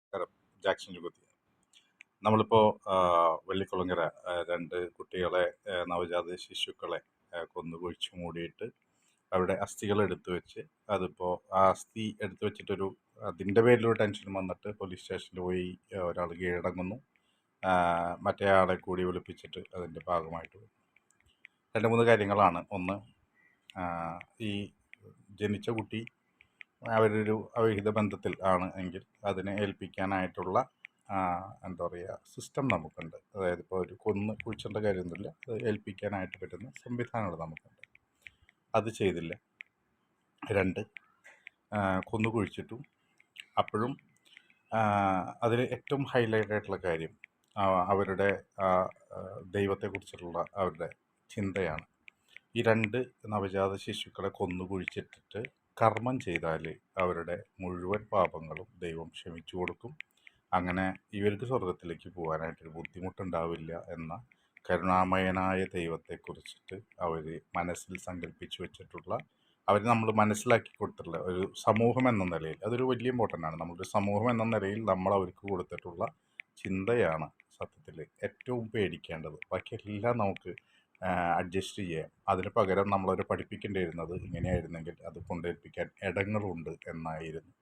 നമസ്കാരം. ജാക്സൺ ചുകുത്തി. നമ്മളിപ്പോൾ വെള്ളിക്കുളങ്ങര രണ്ട് കുട്ടികളെ, നവജാത ശിശുക്കളെ കൊന്നു കുഴിച്ചു മൂടിയിട്ട് അവരുടെ അസ്ഥികൾ എടുത്തു വെച്ച്, അതിപ്പോൾ ആ അസ്ഥി എടുത്തു വെച്ചിട്ടൊരു അതിൻ്റെ പേരിലൊരു ടെൻഷൻ വന്നിട്ട് പോലീസ് സ്റ്റേഷനിൽ പോയി ഒരാൾ കീഴടങ്ങുന്നു. മറ്റേ ആളെ കൂടി വിളിപ്പിച്ചിട്ട് അതിൻ്റെ ഭാഗമായിട്ട് വരും. രണ്ട് മൂന്ന് കാര്യങ്ങളാണ്. ഒന്ന്, ഈ ജനിച്ച കുട്ടി അവരൊരു അവിഹിത ബന്ധത്തിൽ ആണ് എങ്കിൽ അതിനെ ഏൽപ്പിക്കാനായിട്ടുള്ള എന്താ പറയുക, സിസ്റ്റം നമുക്കുണ്ട്. അതായത് ഇപ്പോൾ ഒരു കൊന്ന് കുഴിച്ചേണ്ട കാര്യമൊന്നുമില്ല, അത് ഏൽപ്പിക്കാനായിട്ട് പറ്റുന്ന സംവിധാനങ്ങൾ നമുക്കുണ്ട്. അത് ചെയ്തില്ല. രണ്ട്, കൊന്നു കുഴിച്ചിട്ടു. അപ്പോഴും അതിൽ ഏറ്റവും ഹൈലൈറ്റ് ആയിട്ടുള്ള കാര്യം അവരുടെ ദൈവത്തെക്കുറിച്ചിട്ടുള്ള അവരുടെ ചിന്തയാണ്. ഈ രണ്ട് നവജാത ശിശുക്കളെ കൊന്നു കുഴിച്ചിട്ടിട്ട് കർമ്മം ചെയ്താൽ അവരുടെ മുഴുവൻ പാപങ്ങളും ദൈവം ക്ഷമിച്ചു കൊടുക്കും. അങ്ങനെ ഇവർക്ക് സ്വർഗത്തിലേക്ക് പോകാനായിട്ടൊരു ബുദ്ധിമുട്ടുണ്ടാവില്ല എന്ന കരുണാമയനായ ദൈവത്തെക്കുറിച്ചിട്ട് അവർ മനസ്സിൽ സങ്കല്പിച്ചു വെച്ചിട്ടുള്ള, അവർ നമ്മൾ മനസ്സിലാക്കി കൊടുത്തിട്ടുള്ള ഒരു സമൂഹം എന്ന നിലയിൽ അതൊരു വലിയ ഇമ്പോർട്ടൻ്റ് ആണ്. നമ്മളൊരു സമൂഹം എന്ന നിലയിൽ നമ്മൾ അവർക്ക് കൊടുത്തിട്ടുള്ള ചിന്തയാണ് സത്യത്തിൽ ഏറ്റവും പേടിക്കേണ്ടത്. ബാക്കിയെല്ലാം നമുക്ക് അഡ്ജസ്റ്റ് ചെയ്യാം. അതിന് പകരം നമ്മളവരെ പഠിപ്പിക്കേണ്ടിയിരുന്നത് ഇങ്ങനെയായിരുന്നെങ്കിൽ അത് കൊണ്ടേൽപ്പിക്കാൻ ഇടങ്ങളുണ്ട് എന്നായിരുന്നു.